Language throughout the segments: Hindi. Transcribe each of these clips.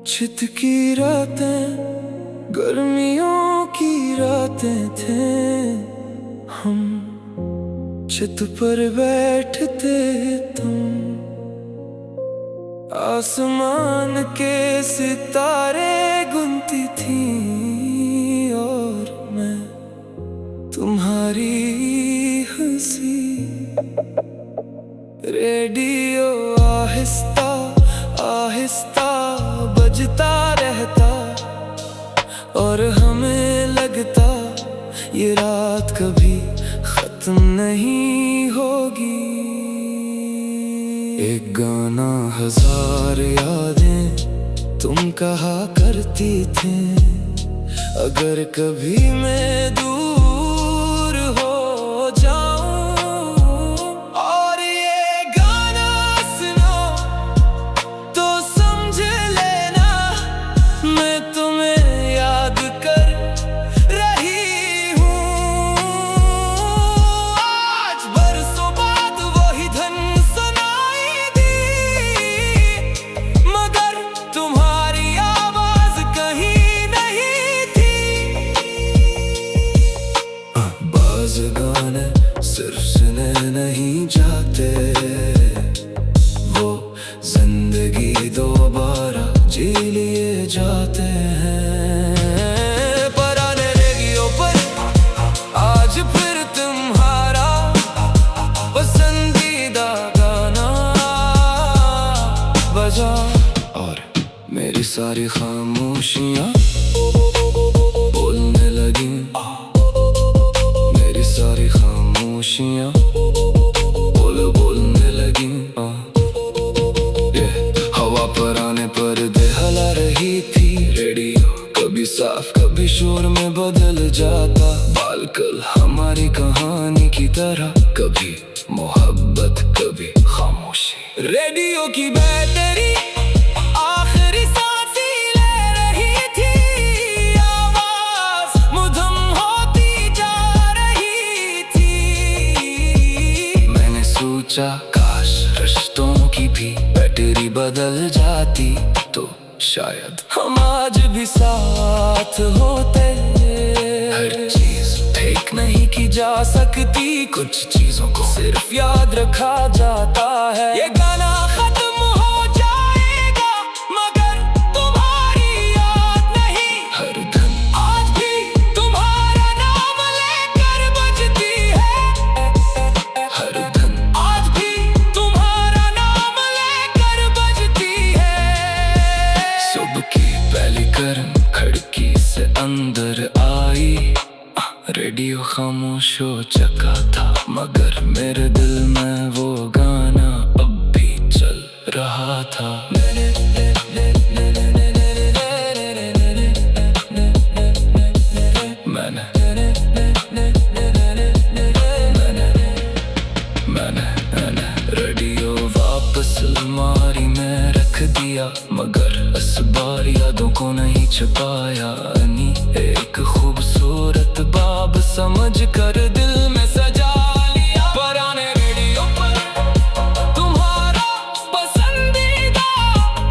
चित की रातें गर्मियों की रातें थे। हम चित पर बैठते, तुम आसमान के सितारे गुनती थी और मैं तुम्हारी हंसी। रेडियो आहिस्ता आहिस्ता बजता रहता और हमें लगता ये रात कभी खत्म नहीं होगी। एक गाना हजार यादें तुम कहा करती थी, अगर कभी मैं दूर हो जाऊं और ये गाना सुनो तो समझ लेना मैं तुम्हें याद कर रही हूँ। आज बरसों बाद वही धुन सुनाई दी, मगर तुम्हारी आवाज कहीं नहीं थी। बाज़ गाने सिर्फ सुने नहीं जाते, वो जिंदगी दोबारा जी लिए जाते हैं। पुराने रेडियो पर आज फिर तुम्हारा पसंदीदा गाना बजा और मेरी सारी खामोशियाँ बोलने लगी। मेरी सारी खामोशियाँ बोलने लगी। ये हवा पर आने पर हिला रही थी रेडियो, कभी साफ कभी शोर में बदल जाता। बालकल हमारी कहानी की तरह, कभी मोहब्बत कभी खामोशी। रेडियो की बैटरी आखिरी सांस ले रही थी, आवाज मधुम होती जा रही थी। मैंने सोचा काश रिश्तों की भी बैटरी बदल जाती तो शायद हम आज भी साथ होते। हर चीज ठीक नहीं की जा सकती, कुछ चीजों को सिर्फ याद रखा जाता है। ये गाना खत्म हो जाएगा मगर तुम्हारी याद नहीं। हर धन आज भी तुम्हारा नाम लेकर बजती है। हर धन आज भी तुम्हारा नाम लेकर बजती है। सुबह की पहली गर्म खिड़की से अंदर आई, रेडियो खामोश हो चुका था, मगर मेरे दिल में वो गाना अब भी चल रहा था। मैंने रेडियो वापस अलमारी में रख दिया, मगर इस बार यादों को नहीं छुपाया। एक खूबसूरत बाब समझ कर दिल में सजा लिया। पुराने रेडियो पर तुम्हारा पसंदीदा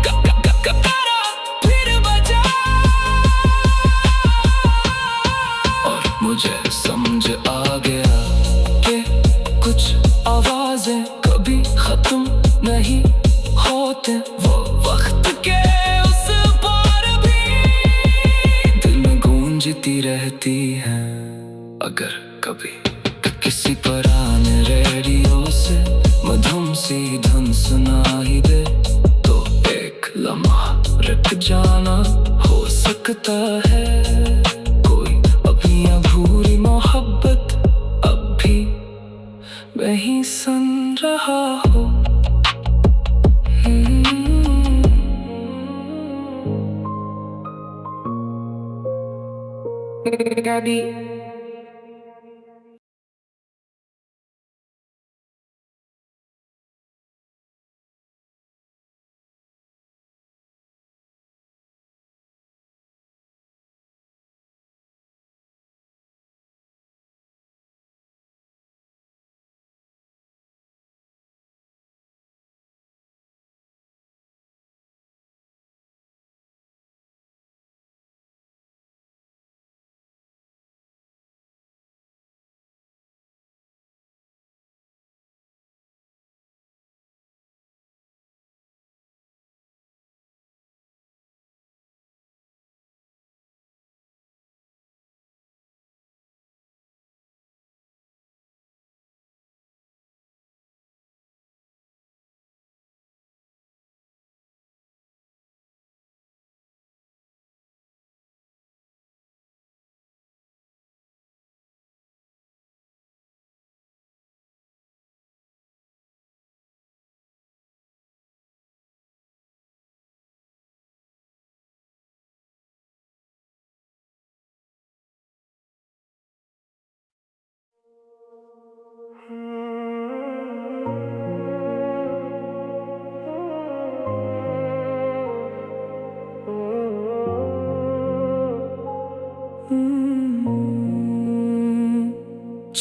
गाना फिर बजा और मुझे समझ आ गया कि कुछ आवाजें कभी खत्म नहीं होते। वो वक्त के उस पार भी दिल में गूंजती रहती है। अगर कभी किसी पुराने रेडियो से मधुम सी धुन सुनाई दे तो एक लम्हा रुक जाना हो सकता है। कोई अपनी अधूरी मोहब्बत अब भी वहीं सुन रहा हो। Gabi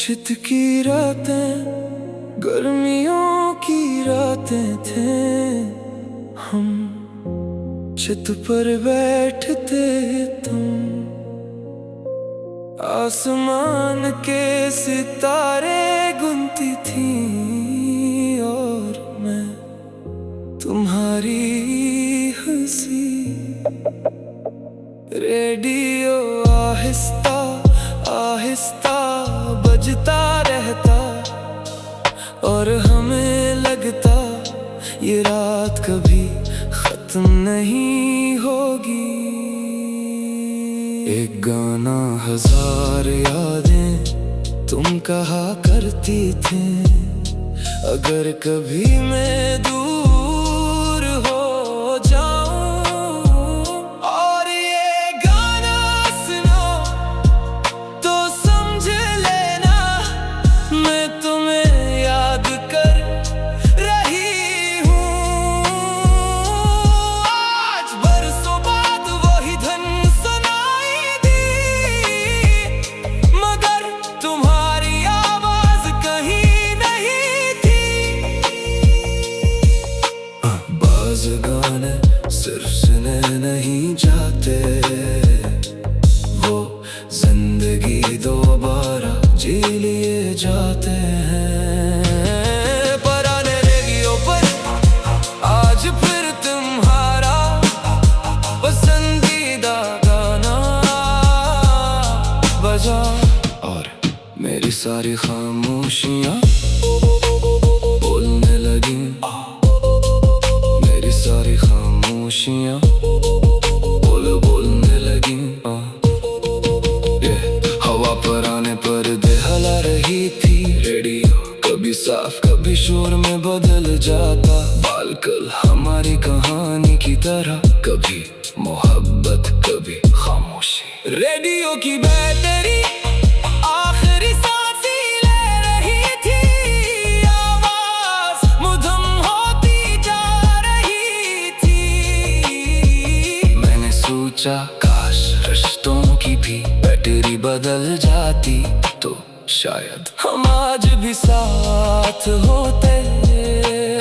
चित की रातें गर्मियों की रातें थे। हम चित पर बैठते, तुम आसमान के सितारे गुनती थी और मैं तुम्हारी हंसी। रेडियो आहिस्ता आहिस्ता बजता रहता और हमें लगता ये रात कभी खत्म नहीं होगी। एक गाना हजार यादें तुम कहा करती थी, अगर कभी मैं दूर हो जाऊं और ये गाना सुनो तो समझ लेना मैं तुम्हें याद कर रही हूँ। आज बरसों बाद वही धुन सुनाई दी, मगर तुम्हारी आवाज कहीं नहीं थी। बाज़ गाने सिर्फ सुने नहीं जाते, वो जिंदगी दोबारा जी लिए जाते हैं। पुराने रेडियो पर आज फिर तुम्हारा पसंदीदा गाना बजा और मेरी सारी खामोशियाँ बोलने लगी। मेरी सारी खामोशियाँ बोलने लगी। ये हवा पर आने पर हला रही थी रेडियो, कभी साफ कभी शोर में बदल जाता। बालकल हमारी कहानी की तरह, कभी मोहब्बत कभी खामोशी। रेडियो की बैटरी आखिरी सांस ले रही थी, आवाज मधुम होती जा रही थी। मैंने सोचा काश रिश्तों की भी बैटरी बदल जाती तो शायद हम आज भी साथ होते।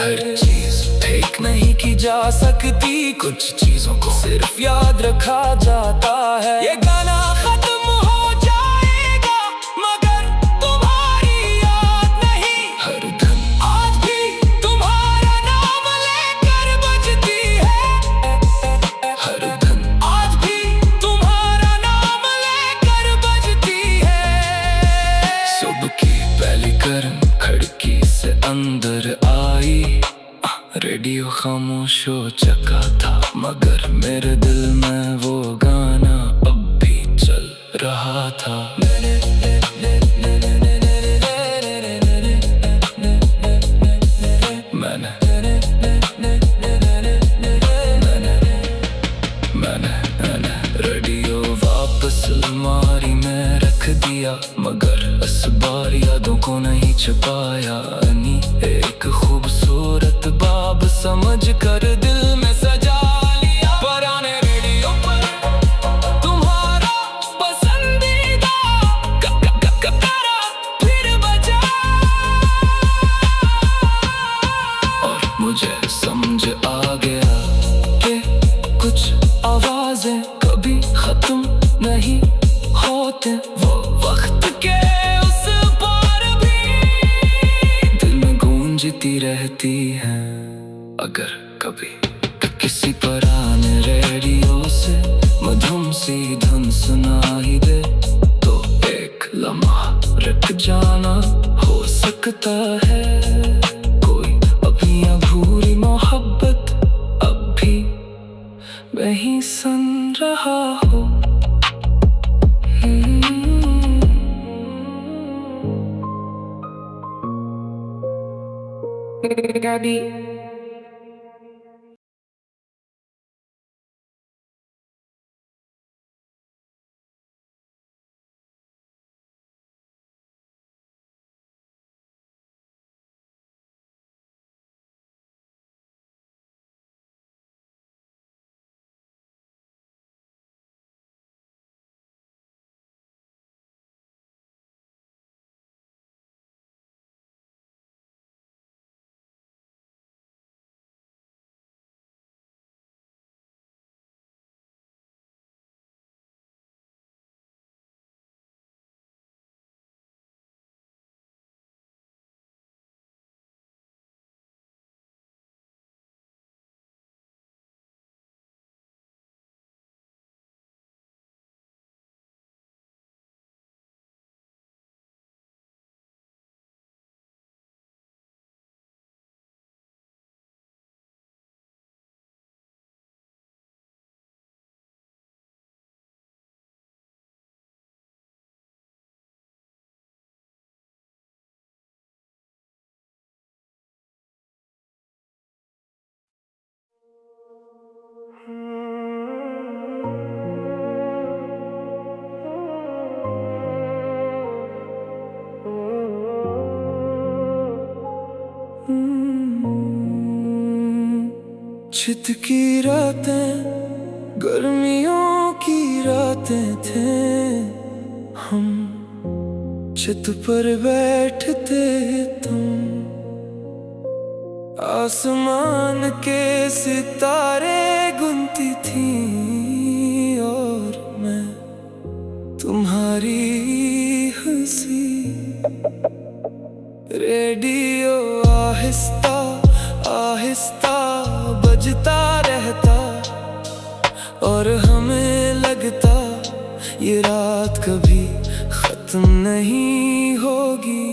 हर चीज ठीक नहीं की जा सकती, कुछ चीजों को सिर्फ याद रखा जाता है। ये गाना खत्म हो जाएगा मगर तुम्हारी याद नहीं। हर धन आज भी तुम्हारा नाम लेकर बजती है। हर धन आज भी तुम्हारा नाम लेकर बजती है। सुबह की पहली गर्म खिड़की से अंदर आई, रेडियो खामोश हो चुका था, मगर मेरे दिल में वो गाना अब भी चल रहा था। मैंने रेडियो वापस अलमारी में रख दिया, मगर इस बार यादों को नहीं छुपाया। एक खूबसूरत बाब समझ कर दिल में सजा लिया। पुराने रेडियो पर तुम्हारा पसंदीदा गाना फिर बजा और मुझे समझ आ गया कि कुछ आवाजें कभी खत्म नहीं होते। वो वक्त के उस पार भी दिल में गूंजती रहती है। अगर कभी किसी पुराने रेडियो से मधुम सी धुन सुनाई दे तो एक लम्हा रुक जाना हो सकता है। कोई अपनी अधूरी मोहब्बत अब भी वहीं सुन रहा हो। Gabi चित की रातें गर्मियों की रातें थे। हम छत पर बैठते, तुम आसमान के सितारे गुनती थी और मैं तुम्हारी हंसी। रेडियो आहिस्ता आहिस्ता बजता रहता और हमें लगता ये रात कभी खत्म नहीं होगी।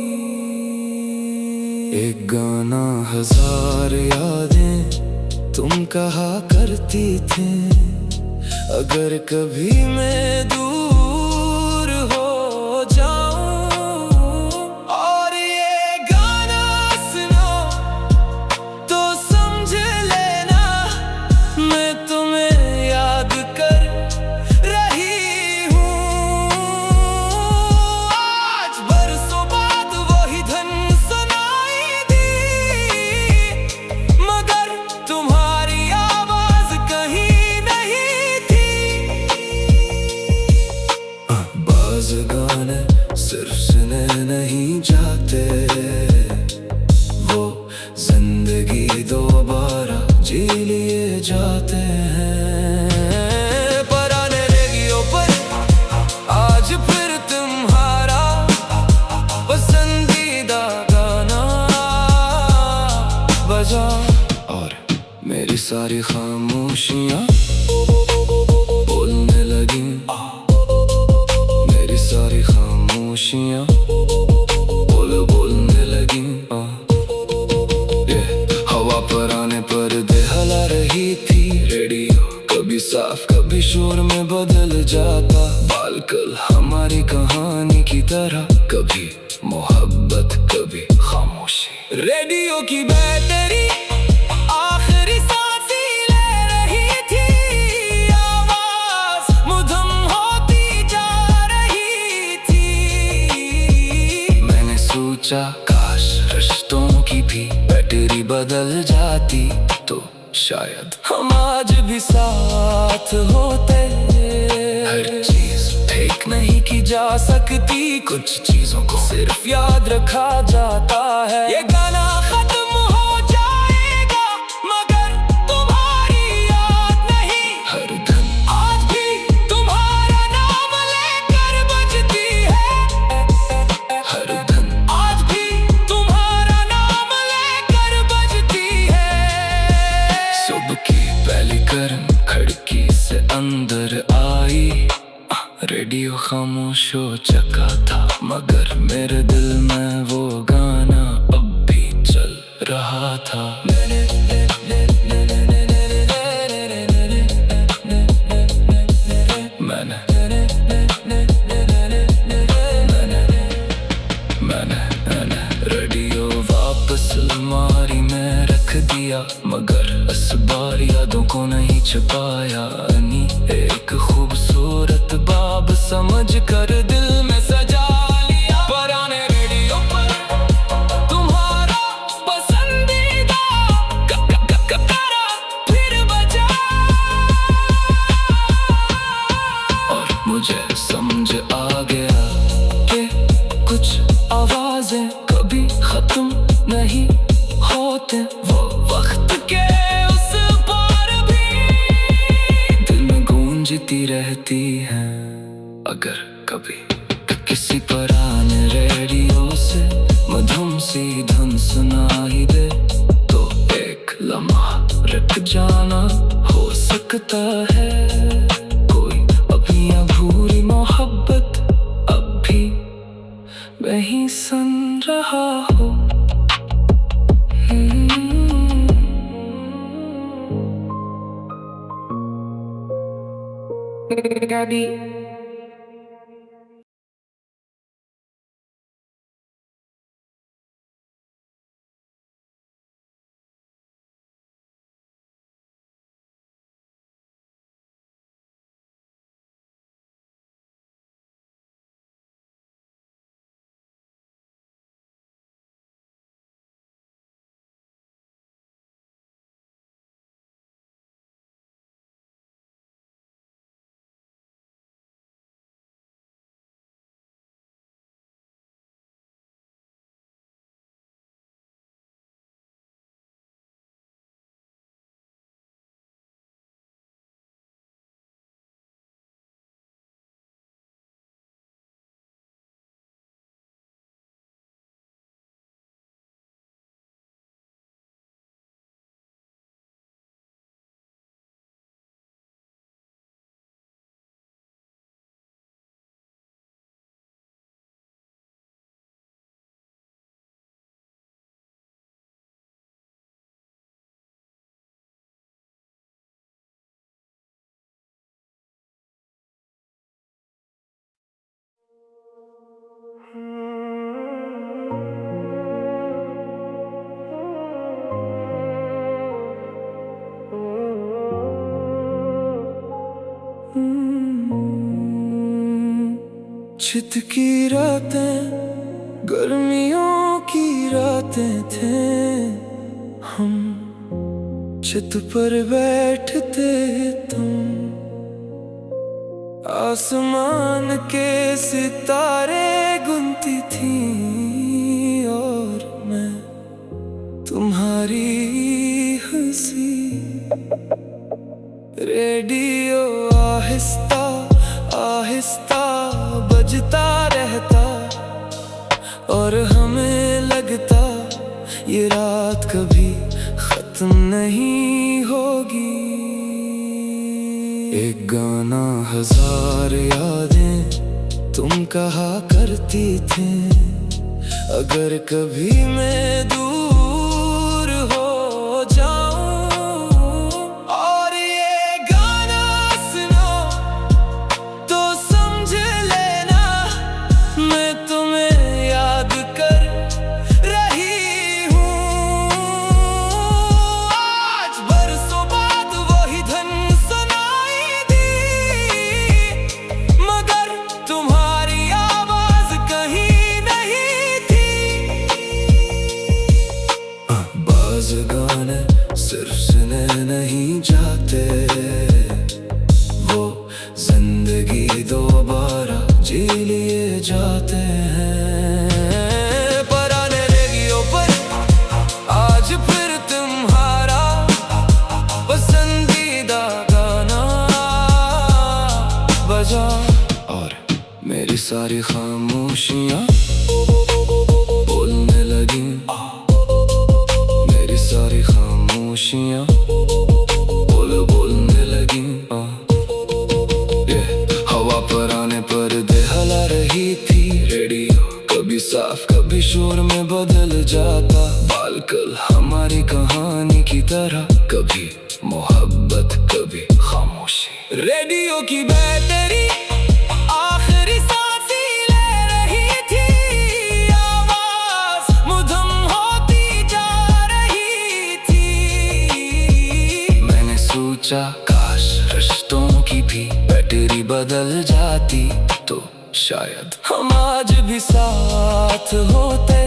एक गाना हजार यादें तुम कहा करती थी, अगर कभी मैं दूर हो जाऊं और ये गाना सुनो तो समझ लेना मैं तुम्हें याद कर रही हूँ। आज बरसों बाद वही धुन सुनाई दी, मगर तुम्हारी आवाज कहीं नहीं थी। बाज़ गाने सिर्फ सुने नहीं जाते, वो जिंदगी दोबारा जी लिए जाते हैं। पुराने रेडियो पर आज फिर तुम्हारा पसंदीदा गाना बजा और मेरी सारी खामोशियाँ बोलने लगी। मेरी सारी खामोशियाँ बोलने लगी। ये हवा पर आने पर हला रही थी रेडियो, कभी साफ कभी शोर में बदल जाता। बालकल हमारी कहानी की तरह, कभी मोहब्बत कभी खामोशी। रेडियो की बैटरी आखिरी सांस ले रही थी, आवाज मधुम होती जा रही थी। मैंने सोचा काश रिश्तों की भी बैटरी बदल जाती तो शायद हम आज भी साथ होते। हर चीज ठीक नहीं की जा सकती, कुछ चीजों को सिर्फ याद रखा जाता है। ये गाना खत्म हो जाएगा मगर तुम्हारी याद नहीं। हर धन आज भी तुम्हारा नाम लेकर बजती है। हर धन आज भी तुम्हारा नाम लेकर बजती है। सुबह की पहली गर्म खिड़की से अंदर आई, रेडियो खामोश हो चुका था, मगर मेरे दिल में वो गाना अब भी चल रहा था। मैंने रेडियो वापस अलमारी में रख दिया, मगर इस बार यादों को नहीं छुपाया। एक खूबसूरत बाब समझ कर दिल में सजा लिया। पुराने रेडियो पर तुम्हारा पसंदीदा गाना फिर बजा और मुझे समझ आ गया कि कुछ आवाजें कभी खत्म नहीं होते। वो वक्त के उस पार भी दिल में गूंजती रहती है। अगर कभी किसी पुराने रेडियो से मधुम सी धुन सुनाई दे तो एक लम्हा रुक जाना हो सकता है। कोई अपनी अधूरी मोहब्बत अब भी वहीं सुन रहा हो। Gabi चित की रातें गर्मियों की रातें थे, हम चित पर बैठते तुम, आसमान के सितारे गुनती थी और मैं तुम्हारी हंसी। रेडियो आहिस्ता आहिस्ता बजता रहता और हमें लगता ये रात कभी खत्म नहीं होगी। एक गाना हजार यादें तुम कहा करती थी, अगर कभी मैं दूर हो जाऊं और ये गाना सुनो तो समझ लेना मैं तुम्हें याद कर रही हूँ। आज बरसों बाद वही धुन सुनाई दी, मगर तुम्हारी आवाज कहीं नहीं थी। बाज़ गाने सिर्फ सुने नहीं जाते, वो जिंदगी दोबारा जी लिए जाते हैं। पुराने रेडियो पर आज फिर तुम्हारा पसंदीदा गाना बजा और मेरी सारी खामोशियाँ बोलने लगी, मेरी सारी खामोशियाँ बोलने लगी। ये हवा पर आने पर दहला रही थी रेडियो, कभी साफ कभी शोर में बदल जाता। बालकल हमारी कहानी की तरह, कभी मोहब्बत कभी खामोशी। रेडियो की बैटरी आखिरी सांस ले रही थी, आवाज मधुम होती जा रही थी। मैंने सोचा काश रिश्तों की भी बैटरी बदल जाती तो शायद हम आज भी साथ होते।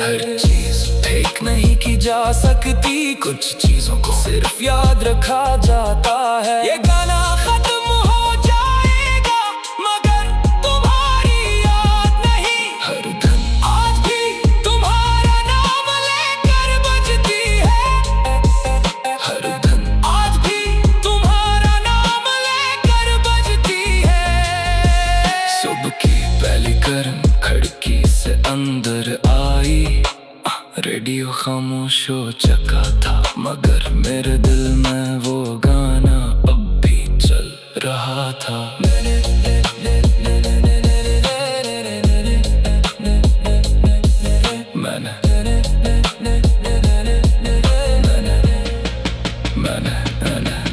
हर चीज ठीक नहीं की जा सकती, कुछ चीजों को सिर्फ याद रखा जाता है। ये गाना खत्म हो जाएगा मगर तुम्हारी याद नहीं, हर धन आज भी तुम्हारा नाम लेकर बजती है। हर धन आज भी तुम्हारा नाम लेकर बजती है। सुबह की पहली गर्म खिड़की से अंदर आई, रेडियो खामोश हो चुका था, मगर मेरे दिल में वो गाना अब भी चल रहा था। मैंने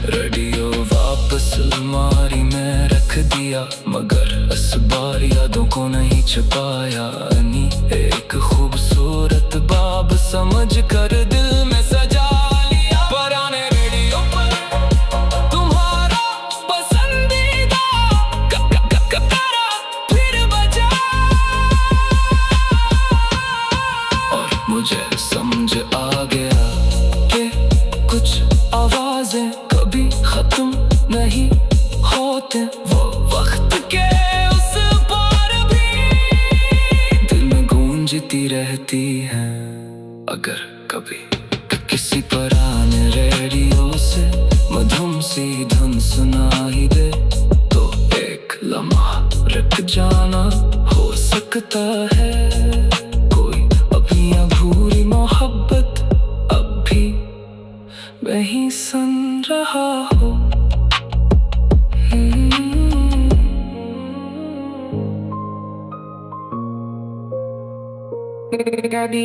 रेडियो वापस अलमारी में रख दिया, मगर इस बार यादों को नहीं छुपाया। एक खूबसूरत बाब समझ कर दिल में सजा लिया। पुराने रेडियो पर तुम्हारा पसंदीदा गाना फिर बजा और मुझे समझ आ गया कि कुछ आवाजें कभी खत्म नहीं होते। वो वक्त के उस पार भी दिल में गूंजती रहती है। अगर कभी किसी पुराने रेडियो से मधुम सी धुन सुनाई दे तो एक लम्हा रुक जाना हो सकता है। कोई अपनी अधूरी मोहब्बत अब भी वहीं सुन रहा हो। Gabi